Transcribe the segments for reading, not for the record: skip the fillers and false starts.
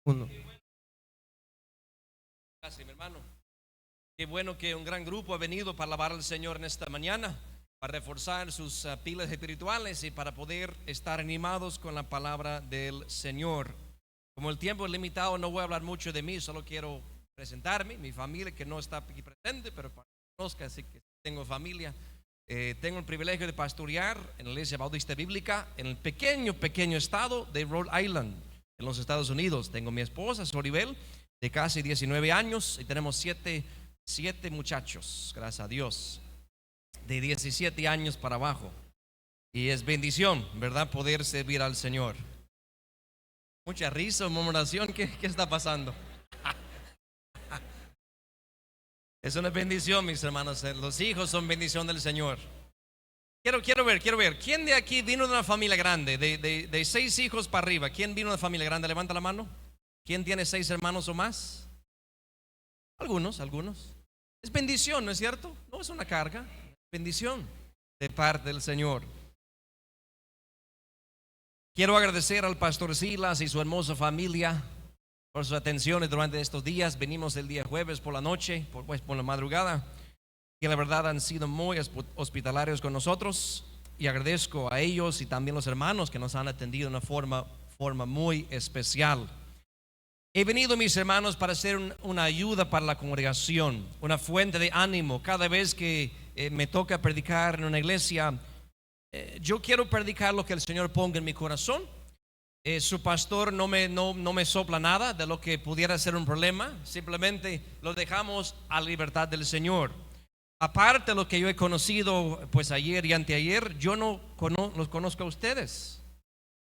Uno. Gracias, mi hermano. Qué bueno que un gran grupo ha venido para alabar al Señor en esta mañana, para reforzar sus pilas espirituales y para poder estar animados con la palabra del Señor. Como el tiempo es limitado, no voy a hablar mucho de mí, solo quiero presentarme, mi familia que no está aquí presente, pero para que conozca, así que tengo familia. Tengo el privilegio de pastorear en la Iglesia Bautista Bíblica en el pequeño estado de Rhode Island, en los Estados Unidos. Tengo mi esposa, Soribel, de casi 19 años, y tenemos siete muchachos, gracias a Dios, de 17 años para abajo. Y es bendición, ¿verdad?, poder servir al Señor. Mucha risa, murmuración, ¿qué está pasando? Es una bendición, mis hermanos. Los hijos son bendición del Señor. Quiero ver. ¿Quién de aquí vino de una familia grande? De 6 hijos para arriba. ¿Quién vino de una familia grande? Levanta la mano. ¿Quién tiene 6 hermanos o más? Algunos. Es bendición, ¿no es cierto? No es una carga. Es bendición de parte del Señor. Quiero agradecer al pastor Silas y su hermosa familia por sus atenciones durante estos días. Venimos el día jueves por la noche, por la madrugada, que la verdad han sido muy hospitalarios con nosotros, y agradezco a ellos y también los hermanos que nos han atendido de una forma muy especial. He venido, mis hermanos, para ser una ayuda para la congregación, una fuente de ánimo. Cada vez que me toca predicar en una iglesia, yo quiero predicar lo que el Señor ponga en mi corazón. Su pastor no me sopla nada de lo que pudiera ser un problema. Simplemente lo dejamos a la libertad del Señor. Aparte de lo que yo he conocido pues ayer y anteayer, yo no los conozco a ustedes.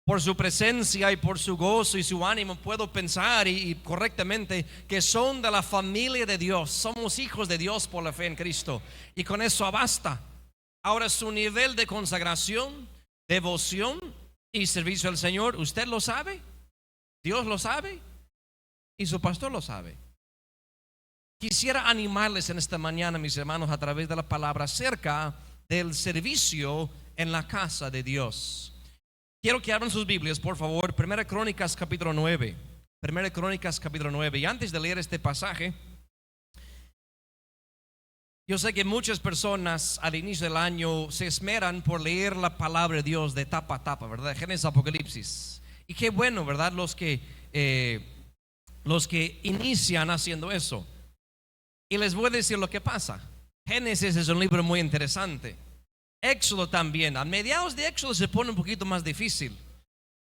Por su presencia y por su gozo y su ánimo puedo pensar y correctamente que son de la familia de Dios. Somos hijos de Dios por la fe en Cristo, y con eso basta. Ahora, su nivel de consagración, devoción y servicio al Señor, usted lo sabe, Dios lo sabe y su pastor lo sabe. Quisiera animarles en esta mañana, mis hermanos, a través de la palabra acerca del servicio en la casa de Dios. Quiero que abran sus Biblias, por favor, 1 Crónicas capítulo 9. 1 Crónicas capítulo 9. Y antes de leer este pasaje, yo sé que muchas personas al inicio del año se esmeran por leer la palabra de Dios de tapa a tapa, ¿verdad? Génesis, Apocalipsis. Y qué bueno, ¿verdad? Los que inician haciendo eso. Y les voy a decir lo que pasa. Génesis es un libro muy interesante. Éxodo también. A mediados de Éxodo se pone un poquito más difícil,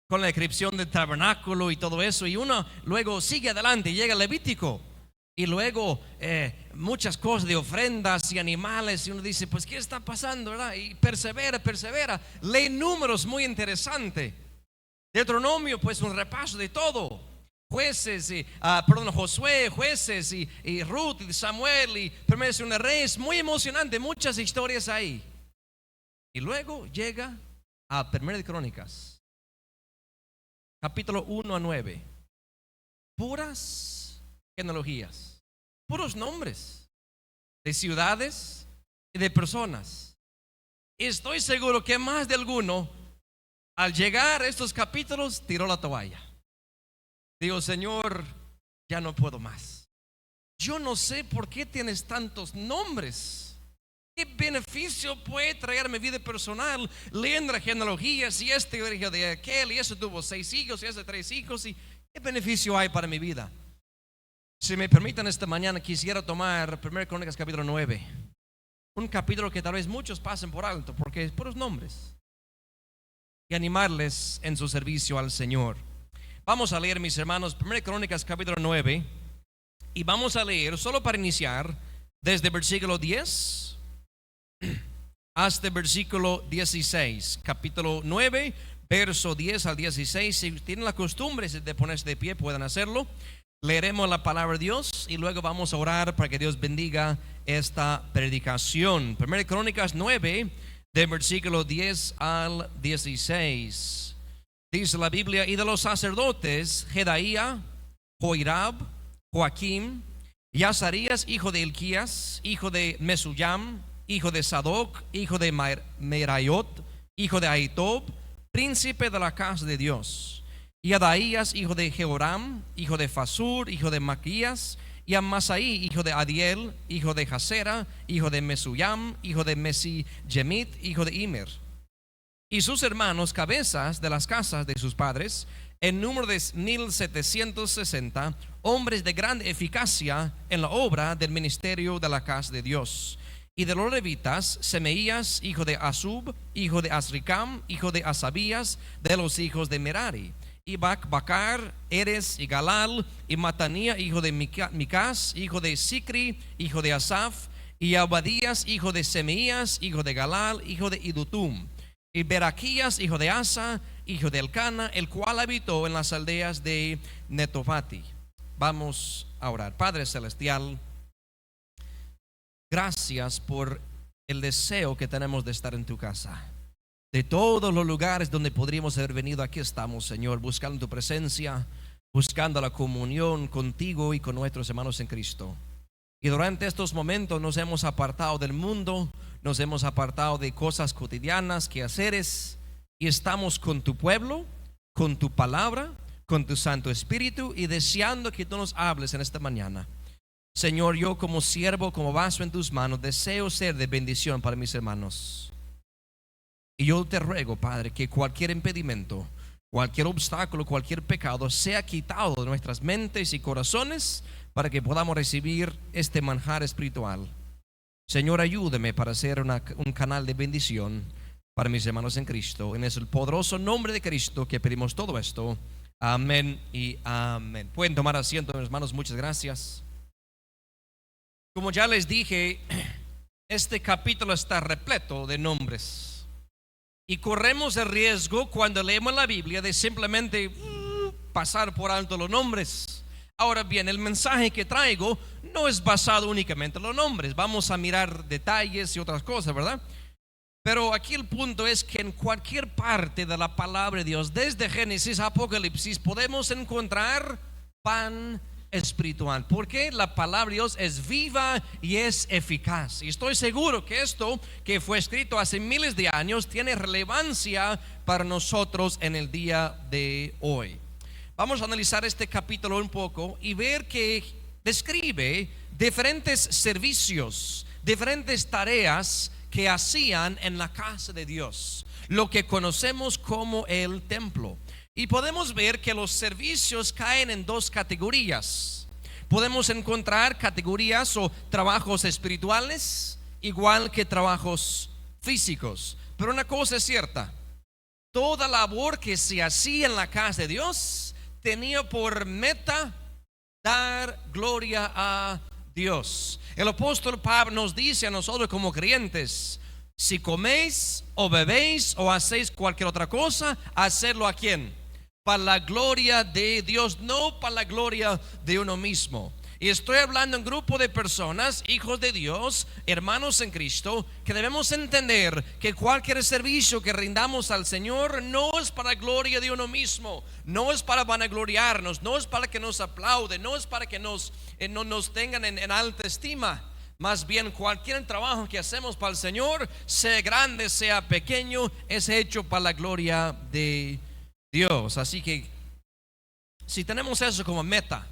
con la descripción del tabernáculo y todo eso. Y uno luego sigue adelante y llega a Levítico. Y luego muchas cosas de ofrendas y animales, y uno dice, pues ¿qué está pasando, verdad? Y persevera. Lee Números, muy interesante. Deuteronomio, pues un repaso de todo. Josué, Jueces y Ruth y Samuel y Primera de Reyes, muy emocionante, muchas historias ahí. Y luego llega a Primera de Crónicas, capítulo 1 a 9. Puras genealogías, puros nombres de ciudades y de personas. Estoy seguro que más de alguno, al llegar a estos capítulos, tiró la toalla. Digo, Señor, ya no puedo más. Yo no sé por qué tienes tantos nombres. ¿Qué beneficio puede traer a mi vida personal leyendo la genealogía? Si este hijo de aquel, y ese tuvo 6 hijos, y ese 3 hijos, y ¿qué beneficio hay para mi vida? Si me permiten, esta mañana quisiera tomar 1 Crónicas capítulo 9, un capítulo que tal vez muchos pasen por alto porque es puros nombres, y animarles en su servicio al Señor. Vamos a leer, mis hermanos, 1 Crónicas capítulo 9, y vamos a leer, solo para iniciar, desde versículo 10 hasta el versículo 16. Capítulo 9, verso 10 al 16. Si tienen la costumbre de ponerse de pie, pueden hacerlo. Leeremos la palabra de Dios y luego vamos a orar para que Dios bendiga esta predicación. 1 Crónicas 9, de versículo 10 al 16. Dice la Biblia: y de los sacerdotes, Jedaía, Joirab, Joaquim, y hijo de Hilquías, hijo de Mesullam, hijo de Sadoc, hijo de Merayot, hijo de Ahitob, príncipe de la casa de Dios. y Adaías, hijo de Jehoram, hijo de Fasur, hijo de Maquías, y Amasaí, hijo de Adiel, hijo de Jasera, hijo de Mesuyam, hijo de Mesiyemit, hijo de Immer, y sus hermanos, cabezas de las casas de sus padres, en número de 1760, hombres de gran eficacia en la obra del ministerio de la casa de Dios. Y de los levitas, Semeías, hijo de Asub, hijo de Asricam, hijo de Asabías, de los hijos de Merari, y Bacar, Eres y Galal, y Matanía, hijo de Micás, hijo de Sicri, hijo de Asaf, y Abadías, hijo de Semeías, hijo de Galal, hijo de Idutum, y Beraquías, hijo de Asa, hijo de Elcana, el cual habitó en las aldeas de Netofati. Vamos a orar. Padre celestial, gracias por el deseo que tenemos de estar en tu casa. De todos los lugares donde podríamos haber venido, aquí estamos, Señor, buscando tu presencia, buscando la comunión contigo y con nuestros hermanos en Cristo. Y durante estos momentos nos hemos apartado del mundo, nos hemos apartado de cosas cotidianas, quehaceres, y estamos con tu pueblo, con tu palabra, con tu Santo Espíritu, y deseando que tú nos hables en esta mañana. Señor, yo como siervo, como vaso en tus manos, deseo ser de bendición para mis hermanos. Y yo te ruego, Padre, que cualquier impedimento, cualquier obstáculo, cualquier pecado sea quitado de nuestras mentes y corazones para que podamos recibir este manjar espiritual. Señor, ayúdame para ser un canal de bendición para mis hermanos en Cristo. En el poderoso nombre de Cristo que pedimos todo esto. Amén y amén. Pueden tomar asiento, mis hermanos. Muchas gracias. Como ya les dije, este capítulo está repleto de nombres. Y corremos el riesgo cuando leemos la Biblia de simplemente pasar por alto los nombres. Ahora bien, el mensaje que traigo no es basado únicamente en los nombres. Vamos a mirar detalles y otras cosas, ¿verdad? Pero aquí el punto es que en cualquier parte de la palabra de Dios, desde Génesis a Apocalipsis, podemos encontrar pan espiritual, porque la palabra de Dios es viva y es eficaz. Y estoy seguro que esto que fue escrito hace miles de años tiene relevancia para nosotros en el día de hoy. Vamos a analizar este capítulo un poco y ver que describe diferentes servicios, diferentes tareas que hacían en la casa de Dios, lo que conocemos como el templo. Y podemos ver que los servicios caen en dos categorías. Podemos encontrar categorías o trabajos espirituales, igual que trabajos físicos. Pero una cosa es cierta: toda labor que se hacía en la casa de Dios tenía por meta dar gloria a Dios. El apóstol Pablo nos dice a nosotros como creyentes: si coméis o bebéis o hacéis cualquier otra cosa, hacedlo ¿a quién? Para la gloria de Dios, no para la gloria de uno mismo. Y estoy hablando en grupo de personas, hijos de Dios, hermanos en Cristo, que debemos entender que cualquier servicio que rindamos al Señor no es para gloria de uno mismo, no es para vanagloriarnos, no es para que nos aplauden, no es para que nos tengan en alta estima. Más bien, cualquier trabajo que hacemos para el Señor, sea grande, sea pequeño, es hecho para la gloria de Dios. Así que si tenemos eso como meta,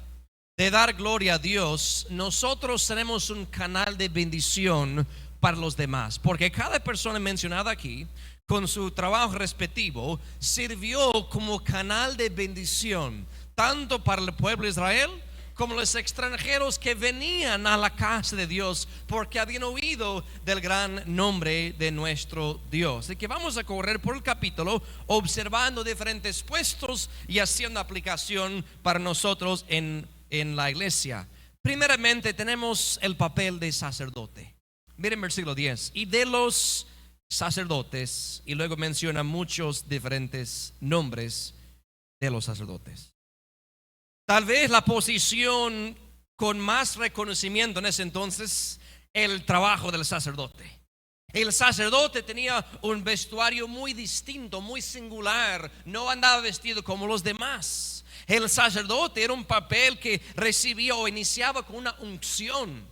de dar gloria a Dios, nosotros seremos un canal de bendición para los demás, porque cada persona mencionada aquí, con su trabajo respectivo, sirvió como canal de bendición, tanto para el pueblo de Israel como los extranjeros que venían a la casa de Dios porque habían oído del gran nombre de nuestro Dios. Así que vamos a correr por el capítulo observando diferentes puestos y haciendo aplicación para nosotros en la iglesia. Primeramente tenemos el papel de sacerdote. Miren versículo 10. Y de los sacerdotes, y luego menciona muchos diferentes nombres de los sacerdotes. Tal vez la posición con más reconocimiento en ese entonces, el trabajo del sacerdote. El sacerdote tenía un vestuario muy distinto, muy singular. No andaba vestido como los demás. El sacerdote era un papel que recibía o iniciaba con una unción.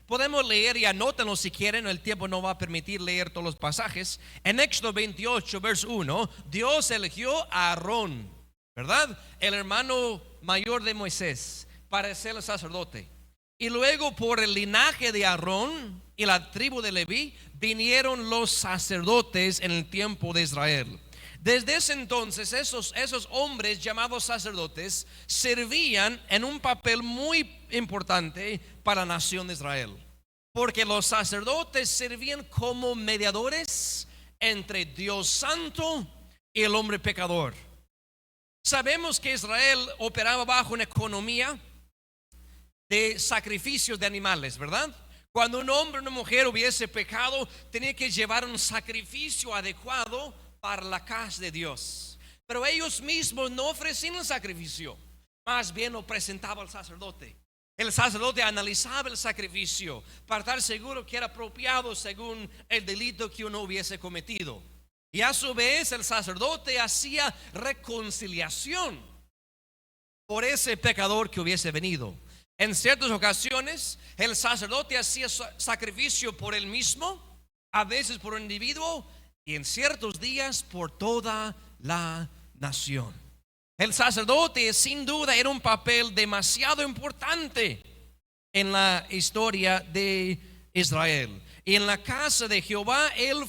Podemos leer, y anótenlo si quieren, el tiempo no va a permitir leer todos los pasajes. En Éxodo 28, verso 1, Dios eligió a Aarón ¿verdad? El hermano mayor de Moisés para ser el sacerdote. Y luego por el linaje de Aarón y la tribu de Leví vinieron los sacerdotes en el tiempo de Israel. Desde ese entonces esos hombres llamados sacerdotes servían en un papel muy importante para la nación de Israel. Porque los sacerdotes servían como mediadores entre Dios santo y el hombre pecador. Sabemos que Israel operaba bajo una economía de sacrificios de animales, ¿verdad? Cuando un hombre o una mujer hubiese pecado, tenía que llevar un sacrificio adecuado para la casa de Dios. Pero ellos mismos no ofrecían el sacrificio, más bien lo presentaba el sacerdote. El sacerdote analizaba el sacrificio para estar seguro que era apropiado según el delito que uno hubiese cometido. Y a su vez el sacerdote hacía reconciliación por ese pecador que hubiese venido. En ciertas ocasiones el sacerdote hacía sacrificio por él mismo, a veces por un individuo, y en ciertos días por toda la nación. El sacerdote sin duda era un papel demasiado importante en la historia de Israel. Y en la casa de Jehová él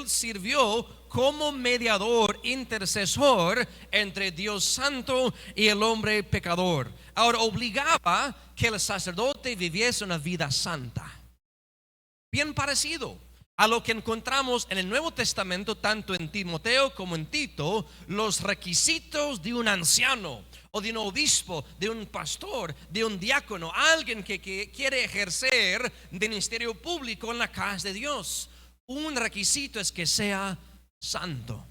sirvió como mediador, intercesor entre Dios santo y el hombre pecador. Ahora obligaba que el sacerdote viviese una vida santa, bien parecido a lo que encontramos en el Nuevo Testamento, tanto en Timoteo como en Tito, los requisitos de un anciano o de un obispo, de un pastor, de un diácono, alguien que quiere ejercer ministerio público en la casa de Dios. Un requisito es que sea santo.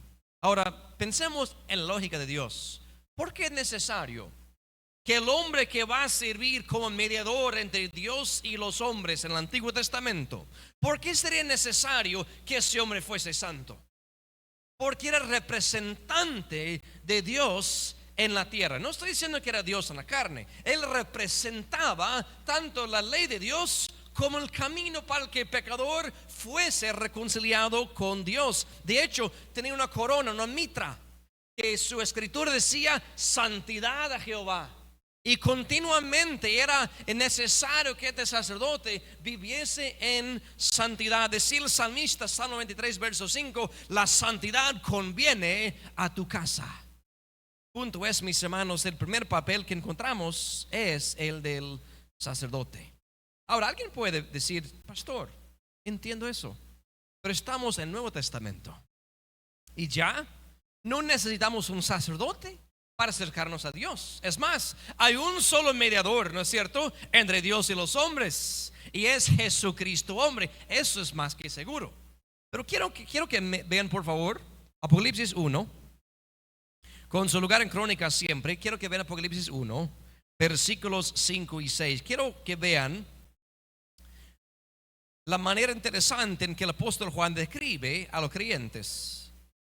Ahora, pensemos en la lógica de Dios. ¿Por qué es necesario que el hombre que va a servir como mediador entre Dios y los hombres en el Antiguo Testamento, por qué sería necesario que ese hombre fuese santo? Porque era representante de Dios en la tierra. No estoy diciendo que era Dios en la carne. Él representaba tanto la ley de Dios como el camino para el que el pecador fuese reconciliado con Dios. De hecho, tenía una corona, una mitra, que su escritura decía santidad a Jehová. Y continuamente era necesario que este sacerdote viviese en santidad. Decía el salmista, Salmo 23, verso 5, la santidad conviene a tu casa. Punto es, mis hermanos, el primer papel que encontramos es el del sacerdote. Ahora, alguien puede decir, pastor, entiendo eso, pero estamos en el Nuevo Testamento y ya no necesitamos un sacerdote para acercarnos a Dios. Es más, hay un solo mediador, ¿no es cierto?, entre Dios y los hombres, y es Jesucristo hombre. Eso es más que seguro. Pero quiero que me vean, por favor, Apocalipsis 1, con su lugar en Crónicas siempre. Quiero que vean Apocalipsis 1, versículos 5 y 6. Quiero que vean la manera interesante en que el apóstol Juan describe a los creyentes.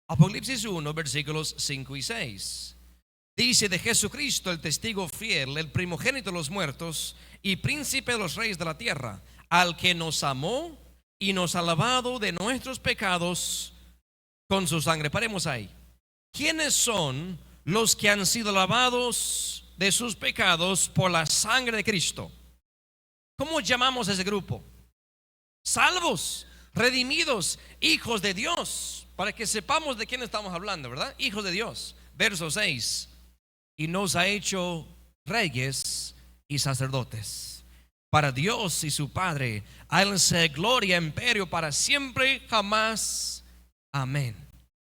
Apocalipsis 1, versículos 5 y 6. Dice de Jesucristo, el testigo fiel, el primogénito de los muertos y príncipe de los reyes de la tierra, al que nos amó y nos ha lavado de nuestros pecados con su sangre. Paremos ahí. ¿Quiénes son los que han sido lavados de sus pecados por la sangre de Cristo? ¿Cómo llamamos a ese grupo? Salvos, redimidos, hijos de Dios. Para que sepamos de quién estamos hablando, ¿verdad? Hijos de Dios. Verso 6. Y nos ha hecho reyes y sacerdotes para Dios y su Padre. A él sea gloria, imperio para siempre, jamás. Amén.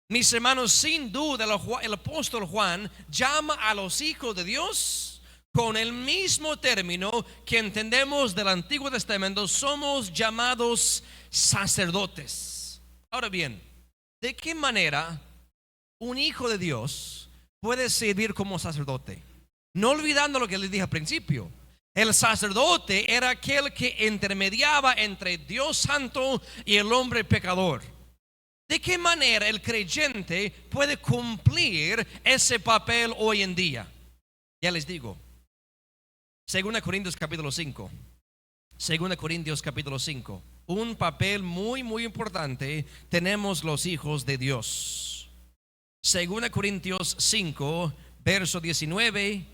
Mis hermanos, sin duda el apóstol Juan llama a los hijos de Dios con el mismo término que entendemos del Antiguo Testamento. Somos llamados sacerdotes. Ahora bien, ¿de qué manera un hijo de Dios puede servir como sacerdote? No olvidando lo que les dije al principio. El sacerdote era aquel que intermediaba entre Dios santo y el hombre pecador. ¿De qué manera el creyente puede cumplir ese papel hoy en día? Ya les digo. 2 Corintios capítulo 5. 2 Corintios capítulo 5. Un papel muy importante tenemos los hijos de Dios. 2 Corintios 5, verso 19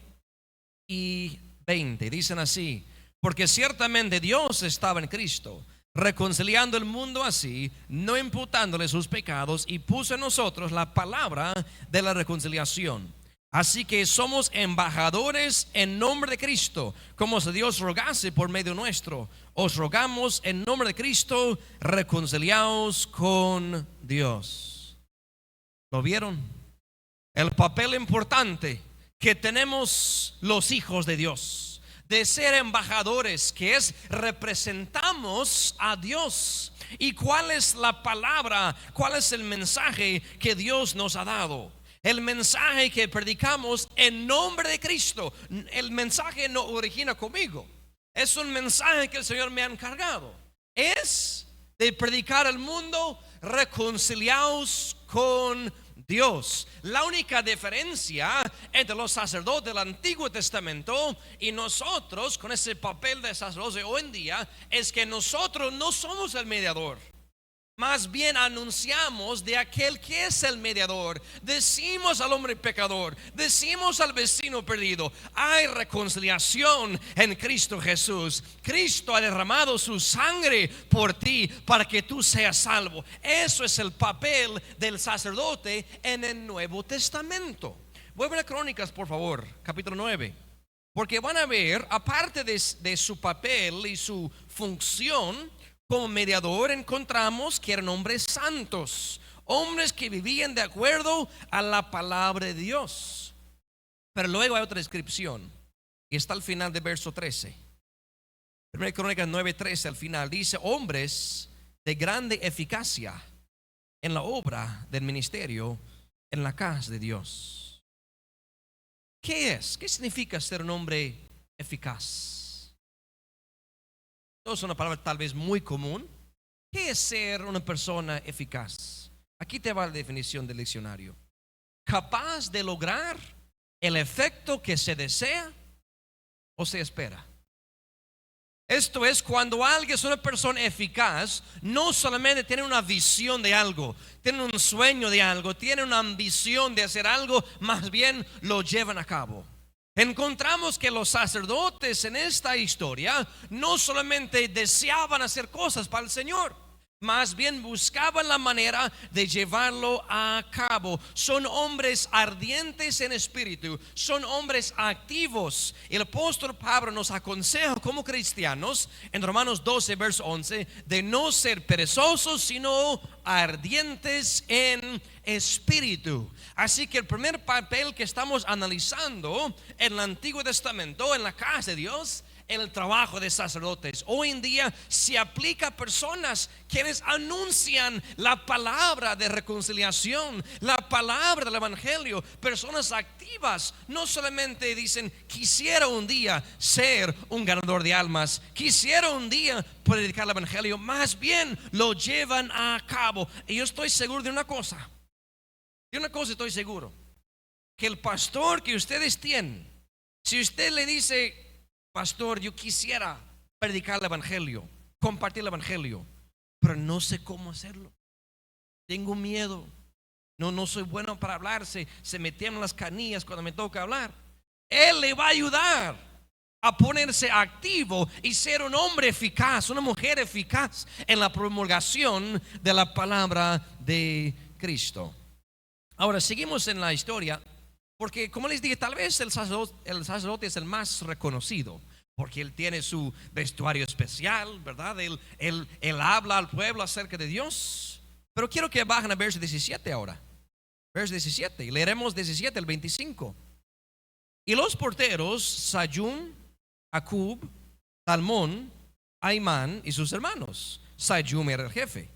y 20. Dicen así: porque ciertamente Dios estaba en Cristo, reconciliando el mundo así, no imputándole sus pecados, y puso en nosotros la palabra de la reconciliación. Así que somos embajadores en nombre de Cristo, como si Dios rogase por medio nuestro. Os rogamos en nombre de Cristo, reconciliaos con Dios. ¿Lo vieron? El papel importante que tenemos los hijos de Dios, de ser embajadores, que es representamos a Dios. ¿Y cuál es la palabra? ¿Cuál es el mensaje que Dios nos ha dado? El mensaje que predicamos en nombre de Cristo. El mensaje no origina conmigo, es un mensaje que el Señor me ha encargado. Es de predicar al mundo: reconciliaos con Dios. La única diferencia entre los sacerdotes del Antiguo Testamento y nosotros con ese papel de sacerdote hoy en día es que nosotros no somos el mediador. Más bien anunciamos de aquel que es el mediador. Decimos al hombre pecador, decimos al vecino perdido: hay reconciliación en Cristo Jesús. Cristo ha derramado su sangre por ti para que tú seas salvo. Eso es el papel del sacerdote en el Nuevo Testamento. Vuelven a Crónicas, por favor, capítulo 9. Porque van a ver, aparte de su papel y su función como mediador, encontramos que eran hombres santos, hombres que vivían de acuerdo a la palabra de Dios. Pero luego hay otra descripción, y está al final del verso 13. 1 Crónicas 9:13 al final dice: hombres de grande eficacia en la obra del ministerio en la casa de Dios. ¿Qué es? ¿Qué significa ser un hombre eficaz? Es una palabra tal vez muy común. ¿Qué es ser una persona eficaz? Aquí te va la definición del diccionario: capaz de lograr el efecto que se desea o se espera. Esto es, cuando alguien es una persona eficaz, no solamente tiene una visión de algo, tiene un sueño de algo, tiene una ambición de hacer algo, más bien lo llevan a cabo. Encontramos que los sacerdotes en esta historia no solamente deseaban hacer cosas para el Señor, más bien buscaban la manera de llevarlo a cabo. Son hombres ardientes en espíritu, son hombres activos. El apóstol Pablo nos aconseja como cristianos en Romanos 12 verso 11 de no ser perezosos, sino ardientes en espíritu. Así que el primer papel que estamos analizando en el Antiguo Testamento, en la casa de Dios, el trabajo de sacerdotes. Hoy en día se aplica a personas quienes anuncian la palabra de reconciliación, la palabra del evangelio. Personas activas, no solamente dicen: quisiera un día ser un ganador de almas, quisiera un día predicar el evangelio, más bien lo llevan a cabo. Y yo estoy seguro de una cosa, estoy seguro: que el pastor que ustedes tienen, si usted le dice: pastor, yo quisiera predicar el evangelio, compartir el evangelio, pero no sé cómo hacerlo, tengo miedo, no soy bueno para hablar, se me tiemblan las canillas cuando me toca hablar, él le va a ayudar a ponerse activo y ser un hombre eficaz, una mujer eficaz en la promulgación de la palabra de Cristo. Ahora seguimos en la historia, porque como les dije, tal vez el sacerdote es el más reconocido, porque él tiene su vestuario especial, ¿verdad? Él habla al pueblo acerca de Dios. Pero quiero que bajen a verso 17 ahora. Verso 17, y leeremos 17 al 25. Y los porteros, Sayum, Acub, Talmón, Aimán y sus hermanos. Sayum era el jefe.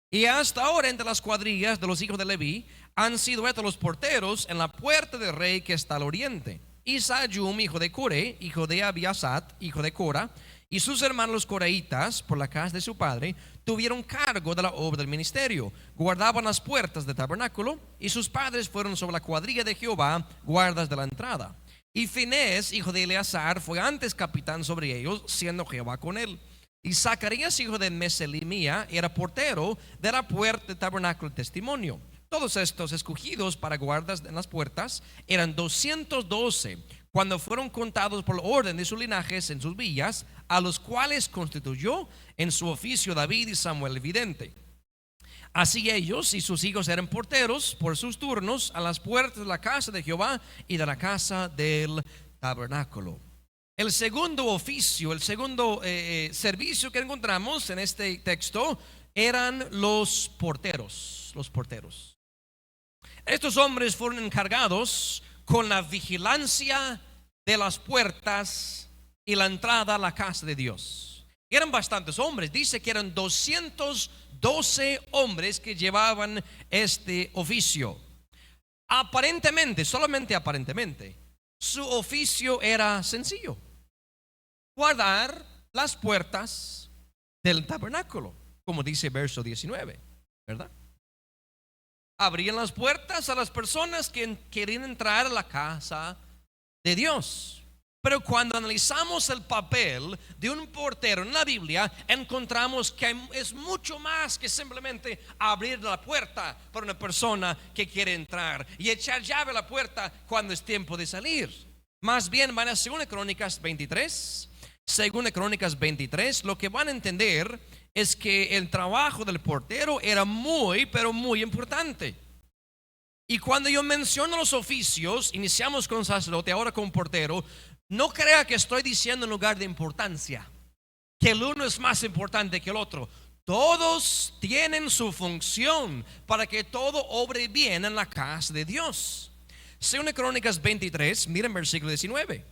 Y hasta ahora entre las cuadrillas de los hijos de Leví han sido estos los porteros en la puerta del rey que está al oriente. Y Sayum, hijo de Coré, hijo de Abiasat, hijo de Cora, y sus hermanos los coreitas, por la casa de su padre, tuvieron cargo de la obra del ministerio. Guardaban las puertas del tabernáculo, y sus padres fueron sobre la cuadrilla de Jehová, guardas de la entrada. Y Finés, hijo de Eleazar, fue antes capitán sobre ellos, siendo Jehová con él. Y Zacarías, hijo de Meselimía, era portero de la puerta del tabernáculo del testimonio. Todos estos escogidos para guardas en las puertas eran 212 cuando fueron contados por orden de sus linajes en sus villas, a los cuales constituyó en su oficio David y Samuel el vidente. Así ellos y sus hijos eran porteros por sus turnos a las puertas de la casa de Jehová y de la casa del tabernáculo. El segundo oficio, el segundo servicio que encontramos en este texto eran los porteros. Los porteros. Estos hombres fueron encargados con la vigilancia de las puertas y la entrada a la casa de Dios. Eran bastantes hombres, dice que eran 212 hombres que llevaban este oficio. Aparentemente, solamente aparentemente, su oficio era sencillo: guardar las puertas del tabernáculo, como dice verso 19, ¿verdad? Abrían las puertas a las personas que querían entrar a la casa de Dios. Pero cuando analizamos el papel de un portero en la Biblia, encontramos que es mucho más que simplemente abrir la puerta para una persona que quiere entrar y echar llave a la puerta cuando es tiempo de salir. Más bien van a 2 Crónicas 23. 2 Crónicas 23, lo que van a entender es que el trabajo del portero era muy, pero muy importante. Y cuando yo menciono los oficios, iniciamos con sacerdote, ahora con portero. No crea que estoy diciendo en lugar de importancia, que el uno es más importante que el otro. Todos tienen su función para que todo obre bien en la casa de Dios. 2 Crónicas 23, miren versículo 19.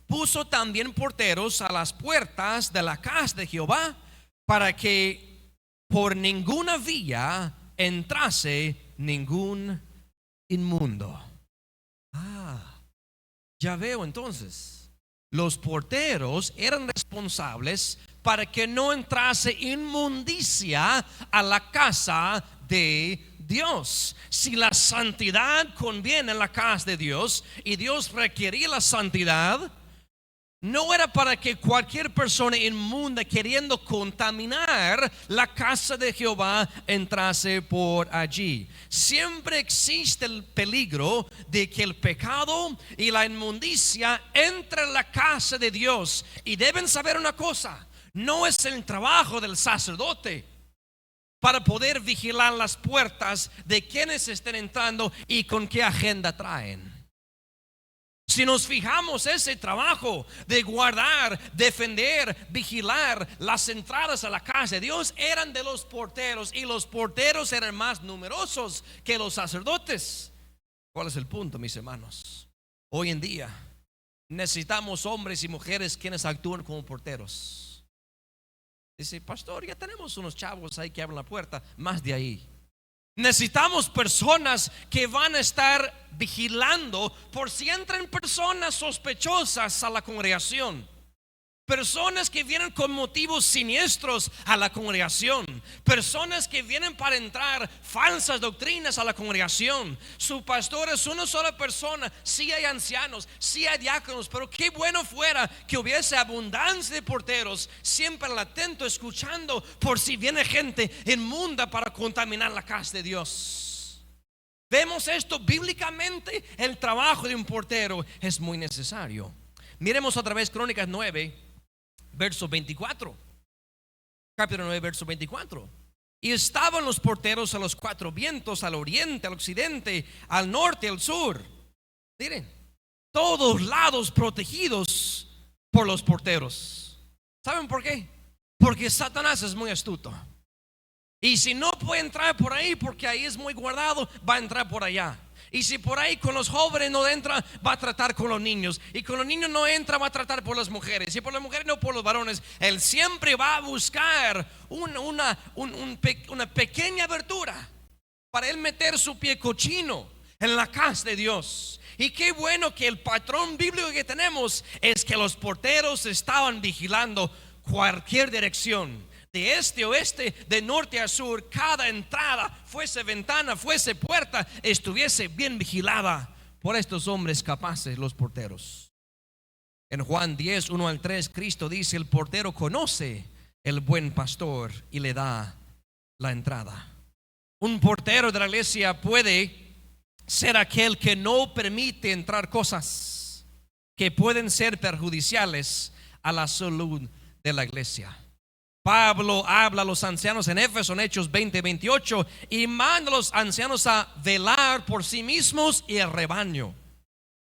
Puso también porteros a las puertas de la casa de Jehová, para que por ninguna vía entrase ningún inmundo. Ya veo entonces, los porteros eran responsables para que no entrase inmundicia a la casa de Dios. Si la santidad conviene en la casa de Dios y Dios requería la santidad, no era para que cualquier persona inmunda queriendo contaminar la casa de Jehová entrase por allí. Siempre existe el peligro de que el pecado y la inmundicia entre en la casa de Dios. Y deben saber una cosa: no es el trabajo del sacerdote para poder vigilar las puertas de quienes estén entrando y con qué agenda traen. Si nos fijamos, ese trabajo de guardar, defender, vigilar las entradas a la casa de Dios eran de los porteros, y los porteros eran más numerosos que los sacerdotes. ¿Cuál es el punto, mis hermanos? Hoy en día necesitamos hombres y mujeres quienes actúan como porteros. Dice, pastor, ya tenemos unos chavos ahí que abren la puerta. Más de ahí. Necesitamos personas que van a estar vigilando por si entran personas sospechosas a la congregación, personas que vienen con motivos siniestros a la congregación, personas que vienen para entrar falsas doctrinas a la congregación. Su pastor es una sola persona. Sí hay ancianos, sí hay diáconos, pero qué bueno fuera que hubiese abundancia de porteros siempre al atento, escuchando por si viene gente inmunda para contaminar la casa de Dios. Vemos esto bíblicamente. El trabajo de un portero es muy necesario. Miremos otra vez Crónicas 9 verso 24. Capítulo 9 verso 24. Y estaban los porteros a los 4 vientos, al oriente, al occidente, al norte, al sur. Miren, todos lados protegidos por los porteros. ¿Saben por qué? Porque Satanás es muy astuto. Y si no puede entrar por ahí porque ahí es muy guardado, va a entrar por allá. Y si por ahí con los jóvenes no entra, va a tratar con los niños. Y con los niños no entra, va a tratar por las mujeres. Y por las mujeres no, por los varones. Él siempre va a buscar una pequeña abertura para él meter su pie cochino en la casa de Dios. Y qué bueno que el patrón bíblico que tenemos es que los porteros estaban vigilando cualquier dirección, de este a oeste, de norte a sur. Cada entrada, fuese ventana, fuese puerta, estuviese bien vigilada por estos hombres capaces, los porteros. En Juan 10, 1 al 3, Cristo dice: el portero conoce el buen pastor y le da la entrada. Un portero de la iglesia puede ser aquel que no permite entrar cosas que pueden ser perjudiciales a la salud de la iglesia. Pablo habla a los ancianos en Éfeso en Hechos 20:28 y manda a los ancianos a velar por sí mismos y el rebaño.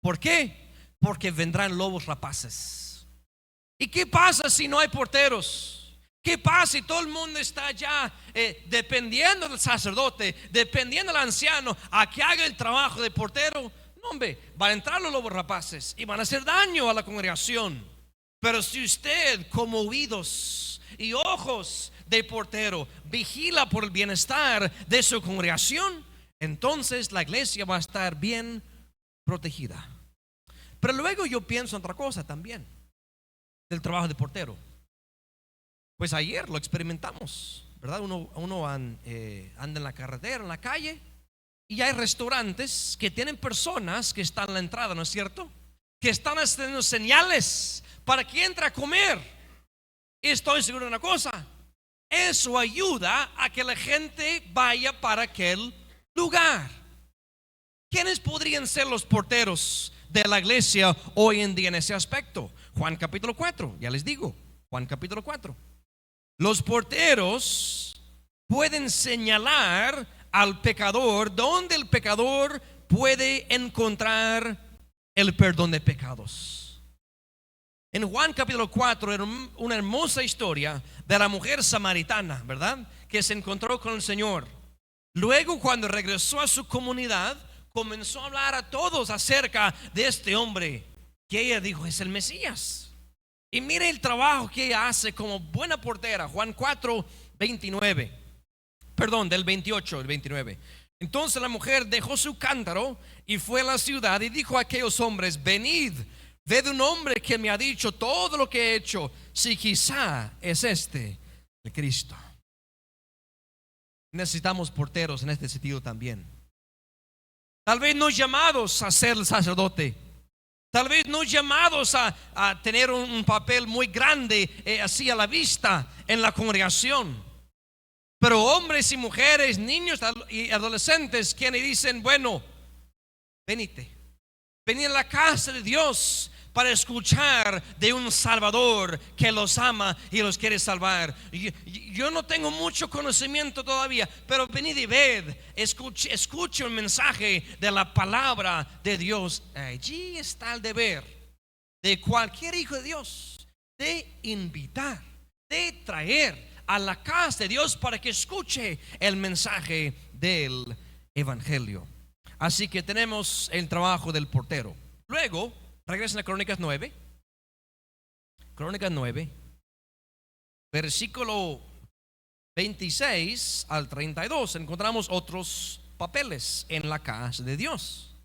¿Por qué? Porque vendrán lobos rapaces. ¿Y qué pasa si no hay porteros? ¿Qué pasa si todo el mundo está ya dependiendo del sacerdote, dependiendo del anciano a que haga el trabajo de portero? No, hombre, van a entrar los lobos rapaces y van a hacer daño a la congregación. Pero si usted, como oídos y ojos de portero, vigila por el bienestar de su congregación, entonces la iglesia va a estar bien protegida. Pero luego yo pienso en otra cosa también, del trabajo de portero. Pues ayer lo experimentamos, ¿verdad? Uno anda en la carretera, en la calle, y hay restaurantes que tienen personas que están en la entrada, ¿no es cierto? Que están haciendo señales para que entre a comer. Y estoy seguro de una cosa: eso ayuda a que la gente vaya para aquel lugar. ¿Quiénes podrían ser los porteros de la iglesia hoy en día en ese aspecto? Juan capítulo 4, ya les digo, Juan capítulo 4. Los porteros pueden señalar al pecador donde el pecador puede encontrar el perdón de pecados. En Juan capítulo 4 era una hermosa historia de la mujer samaritana, ¿verdad? Que se encontró con el Señor. Luego, cuando regresó a su comunidad, comenzó a hablar a todos acerca de este hombre que ella dijo es el Mesías. Y mire el trabajo que ella hace como buena portera. Juan 4, 29. Perdón, del 28 al 29. Entonces la mujer dejó su cántaro y fue a la ciudad y dijo a aquellos hombres: venid, ved un hombre que me ha dicho todo lo que he hecho, si quizá es este el Cristo. Necesitamos porteros en este sentido también. Tal vez no llamados a ser el sacerdote, tal vez no llamados a tener un papel muy grande así a la vista en la congregación, pero hombres y mujeres, niños y adolescentes quienes dicen: bueno, venid a la casa de Dios para escuchar de un Salvador que los ama y los quiere salvar. Yo no tengo mucho conocimiento todavía, pero venid y ved, escuche un mensaje de la palabra de Dios. Allí está el deber de cualquier hijo de Dios, de invitar, de traer a la casa de Dios para que escuche el mensaje del evangelio. Así que tenemos el trabajo del portero. Luego regresen a Crónicas 9. Crónicas 9, versículo 26 al 32. Encontramos otros papeles en la casa de Dios.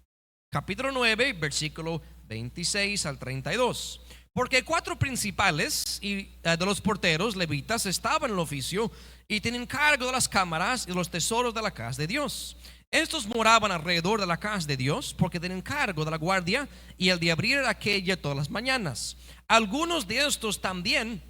Capítulo 9, versículo 26 al 32. Porque 4 principales de los porteros levitas estaban en el oficio y tenían cargo de las cámaras y los tesoros de la casa de Dios. Estos moraban alrededor de la casa de Dios porque tenían cargo de la guardia y el de abrir aquella todas las mañanas. Algunos de estos también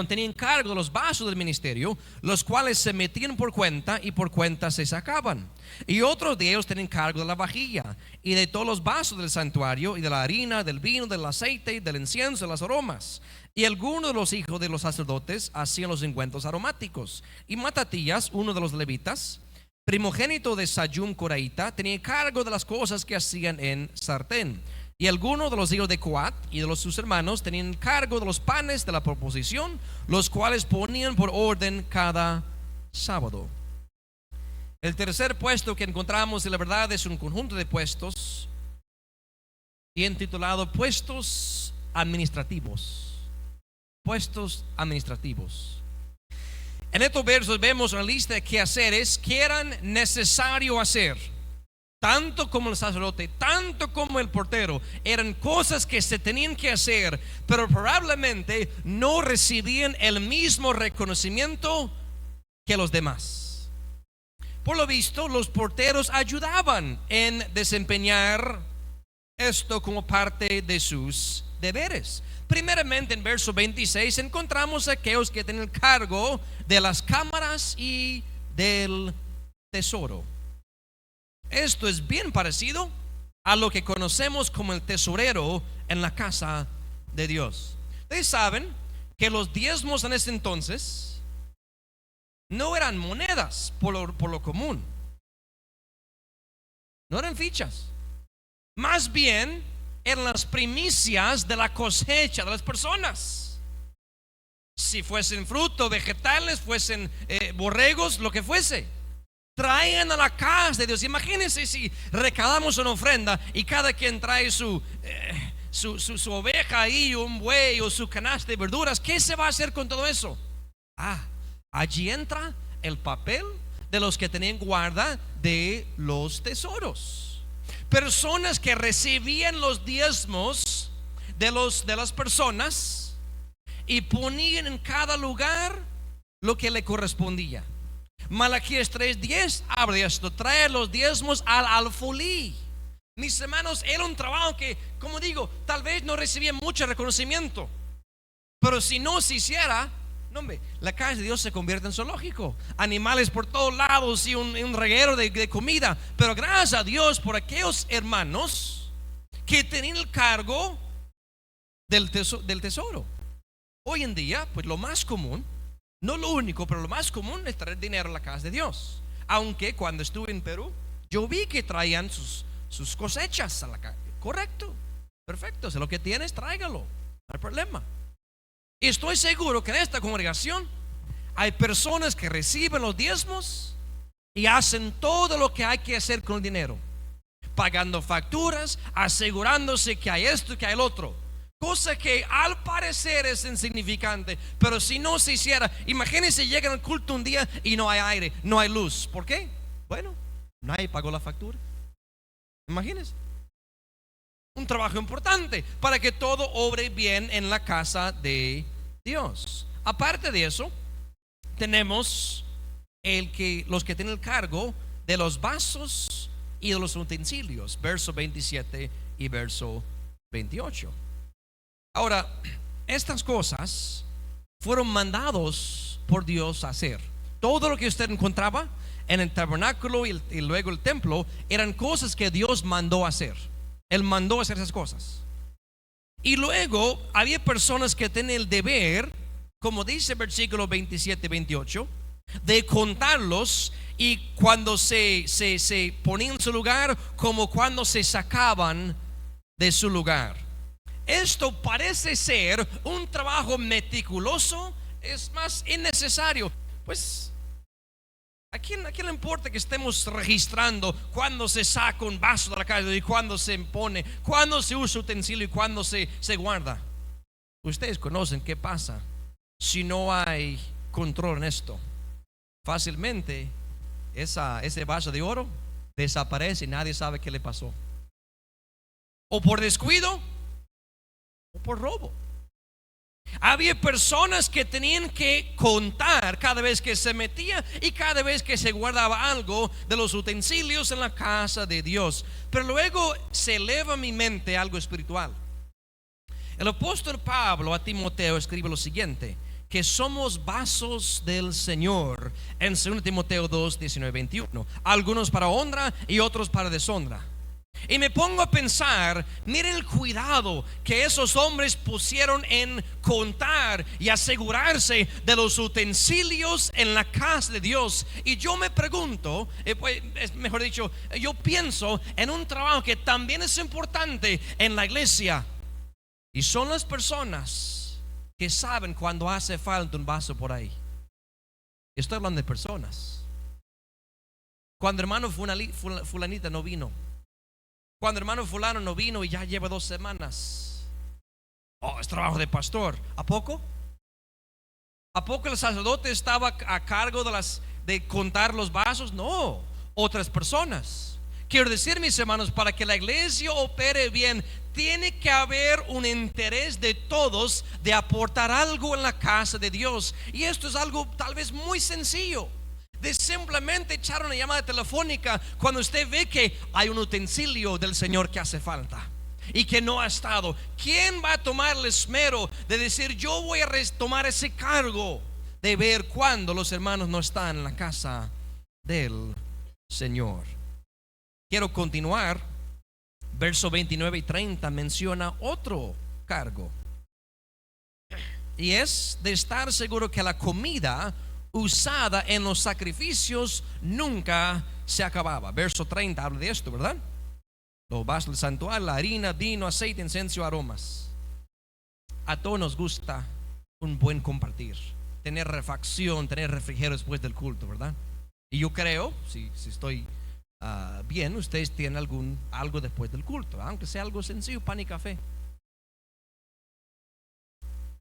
tenían cargo de los vasos del ministerio, los cuales se metían por cuenta y por cuenta se sacaban. Y otros de ellos tenían cargo de la vajilla y de todos los vasos del santuario y de la harina, del vino, del aceite, del incienso, de las aromas. Y algunos de los hijos de los sacerdotes hacían los ungüentos aromáticos. Y Matatías, uno de los levitas, primogénito de Sayum Coraíta, tenía cargo de las cosas que hacían en sartén. Y algunos de los hijos de Coat y de sus hermanos tenían cargo de los panes de la proposición, los cuales ponían por orden cada sábado. El tercer puesto que encontramos, y la verdad es un conjunto de puestos, y intitulado puestos administrativos. Puestos administrativos. En estos versos vemos una lista de quehaceres que eran necesario hacer. Tanto como el sacerdote, tanto como el portero, eran cosas que se tenían que hacer, pero probablemente no recibían el mismo reconocimiento que los demás. Por lo visto, los porteros ayudaban en desempeñar esto como parte de sus deberes. Primeramente, en verso 26 encontramos a aquellos que tienen cargo de las cámaras y del tesoro. Esto es bien parecido a lo que conocemos como el tesorero en la casa de Dios. Ustedes saben que los diezmos en ese entonces no eran monedas por lo común, no eran fichas, más bien eran las primicias de la cosecha de las personas. Si fuesen frutos, vegetales, fuesen borregos, lo que fuese, traían a la casa de Dios. Imagínense si recaudamos una ofrenda y cada quien trae su oveja ahí, un buey o su canasta de verduras. ¿Qué se va a hacer con todo eso? Allí entra el papel de los que tenían guarda de los tesoros. Personas que recibían los diezmos de las personas y ponían en cada lugar lo que le correspondía. Malaquías 3:10 habla de esto: traer los diezmos al alfolí. Mis hermanos, era un trabajo que, como digo, tal vez no recibía mucho reconocimiento, pero si no se hiciera, no, hombre, la casa de Dios se convierte en zoológico, animales por todos lados y un reguero de comida. Pero gracias a Dios por aquellos hermanos que tenían el cargo del tesoro. Hoy en día, pues lo más común, no lo único, pero lo más común es traer dinero a la casa de Dios. Aunque cuando estuve en Perú, yo vi que traían sus cosechas a la casa. Correcto, perfecto, si lo que tienes, tráigalo, no hay problema. Y estoy seguro que en esta congregación hay personas que reciben los diezmos y hacen todo lo que hay que hacer con el dinero, pagando facturas, asegurándose que hay esto y que hay el otro, cosa que al parecer es insignificante, pero si no se hiciera, imagínense, llegan al culto un día y no hay aire, no hay luz. ¿Por qué? Bueno, nadie pagó la factura. Imagínense, un trabajo importante para que todo obre bien en la casa de Dios. Aparte de eso, tenemos los que tienen el cargo de los vasos y de los utensilios, verso 27 y verso 28. Ahora, estas cosas fueron mandados por Dios a hacer. Todo lo que usted encontraba en el tabernáculo y luego el templo eran cosas que Dios mandó a hacer. Él mandó a hacer esas cosas. Y luego había personas que tenían el deber, como dice el versículo 27 y 28, de contarlos, y cuando se ponían en su lugar, como cuando se sacaban de su lugar. Esto parece ser un trabajo meticuloso, es más innecesario. Pues ¿a quién le importa que estemos registrando cuándo se saca un vaso de la casa y cuándo se pone, cuándo se usa utensilio y cuándo se guarda? Ustedes conocen qué pasa si no hay control en esto. Fácilmente ese vaso de oro desaparece y nadie sabe qué le pasó, o por descuido o por robo. Había personas que tenían que contar cada vez que se metía y cada vez que se guardaba algo de los utensilios en la casa de Dios. Pero luego se eleva a mi mente algo espiritual. El apóstol Pablo a Timoteo escribe lo siguiente: que somos vasos del Señor, en 2 Timoteo 2, 19, 21. Algunos para honra y otros para deshonra. Y me pongo a pensar, miren el cuidado que esos hombres pusieron en contar y asegurarse de los utensilios en la casa de Dios. Y yo me pregunto, mejor dicho, yo pienso en un trabajo que también es importante en la iglesia, y son las personas que saben cuando hace falta un vaso por ahí. Estoy hablando de personas. Cuando hermano fulanita no vino, cuando hermano fulano no vino y ya lleva 2 semanas, es trabajo de pastor. ¿A poco? ¿A poco el sacerdote estaba a cargo de contar los vasos? No, otras personas. Quiero decir, mis hermanos, para que la iglesia opere bien, tiene que haber un interés de todos de aportar algo en la casa de Dios. Y esto es algo tal vez muy sencillo, de simplemente echar una llamada telefónica cuando usted ve que hay un utensilio del Señor que hace falta y que no ha estado. ¿Quién va a tomar el esmero de decir: yo voy a tomar ese cargo de ver cuando los hermanos no están en la casa del Señor. Quiero continuar. Verso 29 y 30 menciona otro cargo, y es de estar seguro que la comida usada en los sacrificios nunca se acababa. Verso 30 habla de esto, ¿verdad? Los vasos del santuario, la harina, vino, aceite, incienso, aromas. A todos nos gusta un buen compartir, tener refacción, tener refrigerio después del culto, ¿verdad? Y yo creo, si estoy bien, ustedes tienen algo después del culto, aunque sea algo sencillo, pan y café.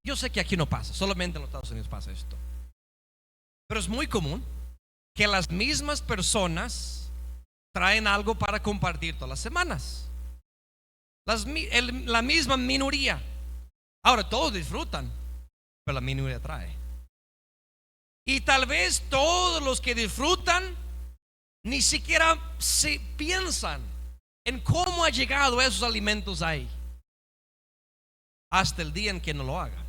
Yo sé que aquí no pasa, solamente en los Estados Unidos pasa esto, pero es muy común que las mismas personas traen algo para compartir todas las semanas. La misma minoría. Ahora todos disfrutan, pero la minoría trae. Y tal vez todos los que disfrutan ni siquiera se piensan en cómo ha llegado esos alimentos ahí, hasta el día en que no lo hagan.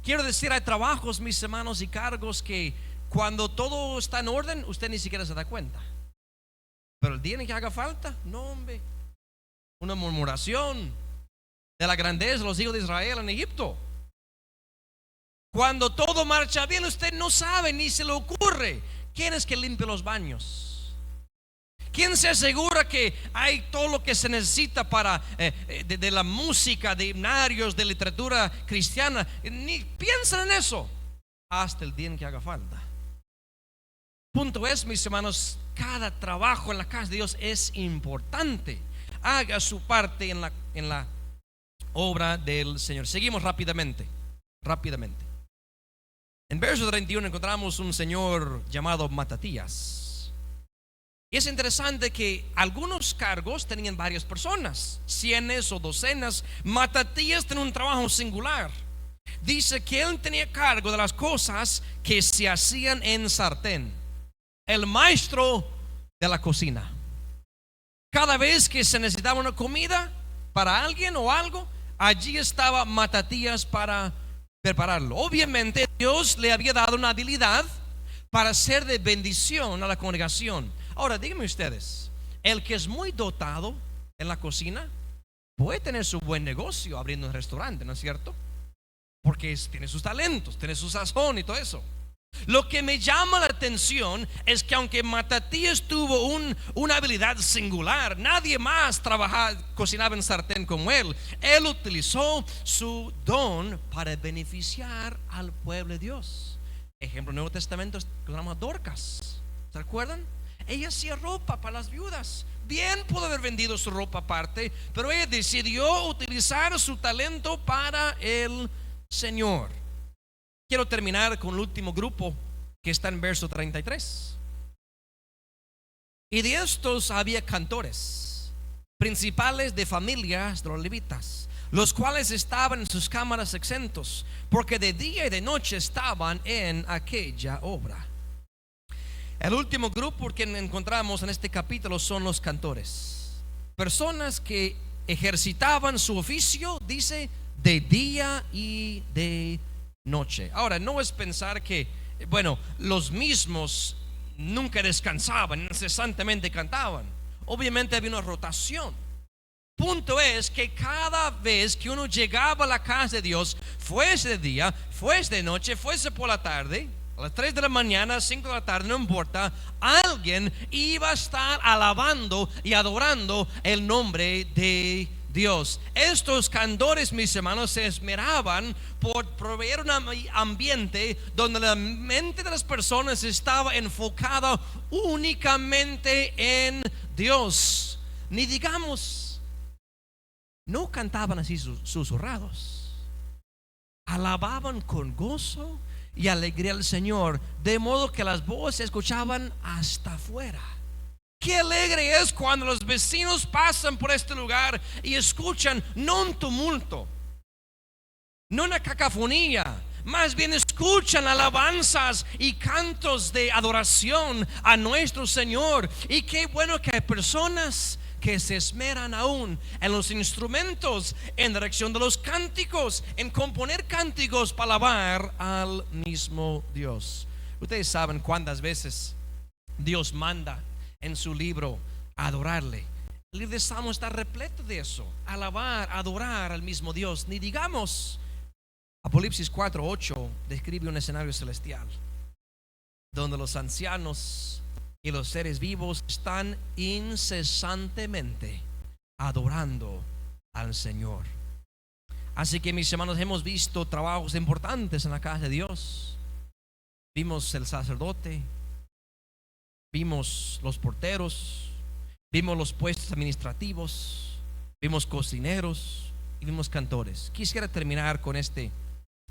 Quiero decir, hay trabajos, mis hermanos, y cargos que cuando todo está en orden, usted ni siquiera se da cuenta. Pero el día en que haga falta, no, hombre, una murmuración de la grandeza de los hijos de Israel en Egipto. Cuando todo marcha bien, usted no sabe ni se le ocurre quién es que limpia los baños, quién se asegura que hay todo lo que se necesita para de la música, de himnarios, de literatura cristiana. Ni piensan en eso hasta el día en que haga falta. Punto es, mis hermanos, cada trabajo en la casa de Dios es importante. Haga su parte en la obra del Señor. Seguimos rápidamente. En verso 31 encontramos un señor llamado Matatías. Y es interesante que algunos cargos tenían varias personas, cienes o docenas. Matatías tenía un trabajo singular. Dice que él tenía cargo de las cosas que se hacían en sartén. El maestro de la cocina. Cada vez que se necesitaba una comida para alguien o algo, allí estaba Matatías para prepararlo. Obviamente Dios le había dado una habilidad para ser de bendición a la congregación. Ahora díganme ustedes, el que es muy dotado en la cocina puede tener su buen negocio abriendo un restaurante, ¿no es cierto? Porque tiene sus talentos, tiene su sazón y todo eso. Lo que me llama la atención es que aunque Matatías tuvo una habilidad singular, nadie más cocinaba en sartén como él. Él utilizó su don para beneficiar al pueblo de Dios. Ejemplo, en el Nuevo Testamento encontramos a Dorcas. ¿Se acuerdan? Ella hacía ropa para las viudas. Bien pudo haber vendido su ropa aparte, pero ella decidió utilizar su talento para el Señor. Quiero terminar con el último grupo que está en verso 33. Y de estos había cantores, principales de familias de los levitas, los cuales estaban en sus cámaras exentos, porque de día y de noche estaban en aquella obra. El último grupo que encontramos en este capítulo son los cantores, personas que ejercitaban su oficio, dice, de día y de noche. Ahora, no es pensar que, bueno, los mismos nunca descansaban, incesantemente cantaban. Obviamente había una rotación. Punto es que cada vez que uno llegaba a la casa de Dios, fuese de día, fuese de noche, fuese por la tarde, a las 3 de la mañana, 5 de la tarde, no importa, alguien iba a estar alabando y adorando el nombre de Dios. Estos cantores, mis hermanos, se esmeraban por proveer un ambiente donde la mente de las personas estaba enfocada únicamente en Dios. Ni digamos, no cantaban así susurrados, alababan con gozo y alegría al Señor, de modo que las voces se escuchaban hasta afuera. Qué alegre es cuando los vecinos pasan por este lugar y escuchan no un tumulto, no una cacofonía, más bien escuchan alabanzas y cantos de adoración a nuestro Señor. Y qué bueno que hay personas que se esmeran aún en los instrumentos, en dirección de los cánticos, en componer cánticos para alabar al mismo Dios. Ustedes saben cuántas veces Dios manda en su libro a adorarle. El libro de Salmos está repleto de eso: alabar, adorar al mismo Dios. Ni digamos, Apocalipsis 4:8 describe un escenario celestial donde los ancianos y los seres vivos están incesantemente adorando al Señor. Así que, mis hermanos, hemos visto trabajos importantes en la casa de Dios. Vimos el sacerdote, vimos los porteros, vimos los puestos administrativos, vimos cocineros y vimos cantores. Quisiera terminar con este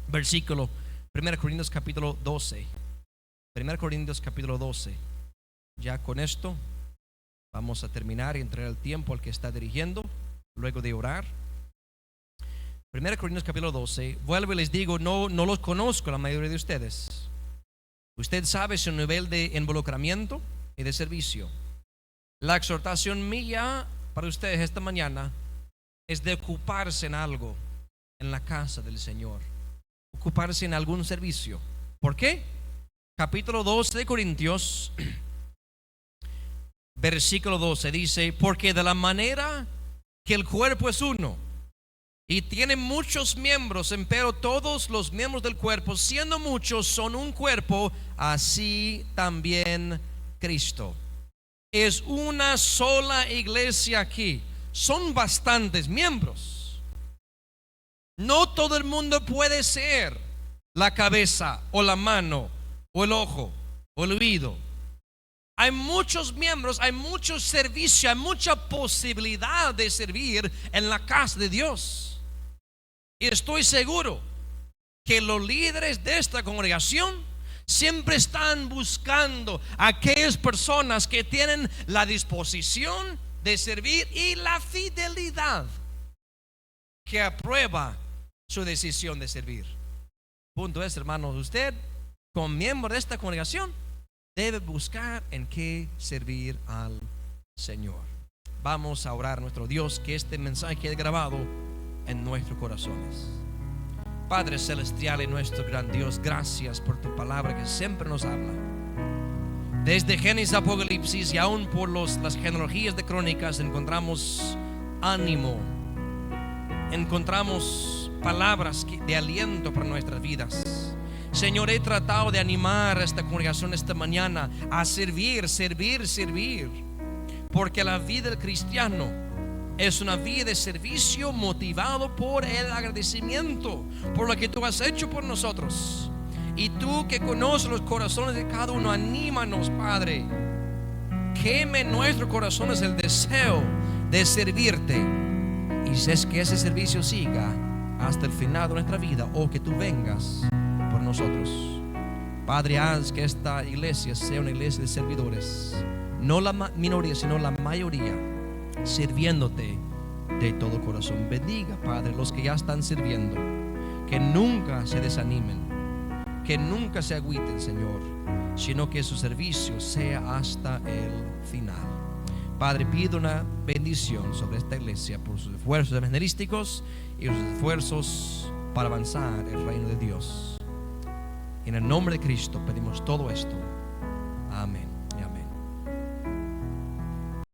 versículo, 1 Corintios capítulo 12. 1 Corintios capítulo 12. Ya con esto vamos a terminar y entregar el tiempo al que está dirigiendo luego de orar. 1 Corintios capítulo 12. Vuelvo y les digo, no los conozco la mayoría de ustedes. Usted sabe su nivel de involucramiento y de servicio. La exhortación mía para ustedes esta mañana es de ocuparse en algo en la casa del Señor, ocuparse en algún servicio. ¿Por qué? Capítulo 12 de Corintios, versículo 12 dice: porque de la manera que el cuerpo es uno y tiene muchos miembros, empero todos los miembros del cuerpo, siendo muchos, son un cuerpo, así también Cristo. Es una sola iglesia aquí. Son bastantes miembros. No todo el mundo puede ser la cabeza o la mano o el ojo o el oído. Hay muchos miembros, hay mucho servicio, hay mucha posibilidad de servir en la casa de Dios. Y estoy seguro que los líderes de esta congregación siempre están buscando a aquellas personas que tienen la disposición de servir y la fidelidad que aprueba su decisión de servir. Punto es, hermanos, usted como miembro de esta congregación debe buscar en qué servir al Señor. Vamos a orar a nuestro Dios, que este mensaje quede grabado en nuestros corazones. Padre celestial y nuestro gran Dios, gracias por tu palabra que siempre nos habla. Desde Génesis, Apocalipsis y aún por las genealogías de Crónicas encontramos ánimo, encontramos palabras de aliento para nuestras vidas. Señor, he tratado de animar a esta congregación esta mañana a servir, porque la vida del cristiano es una vida de servicio motivado por el agradecimiento por lo que tú has hecho por nosotros. Y tú, que conoces los corazones de cada uno, anímanos, Padre. Queme en nuestros corazones el deseo de servirte, y es que ese servicio siga hasta el final de nuestra vida, o que tú vengas por nosotros. Padre, haz que esta iglesia sea una iglesia de servidores, no la minoría, sino la mayoría, sirviéndote de todo corazón. Bendiga, Padre, los que ya están sirviendo, que nunca se desanimen, que nunca se agüiten, Señor, sino que su servicio sea hasta el final. Padre, pido una bendición sobre esta iglesia por sus esfuerzos evangelísticos y sus esfuerzos para avanzar el reino de Dios. En el nombre de Cristo pedimos todo esto.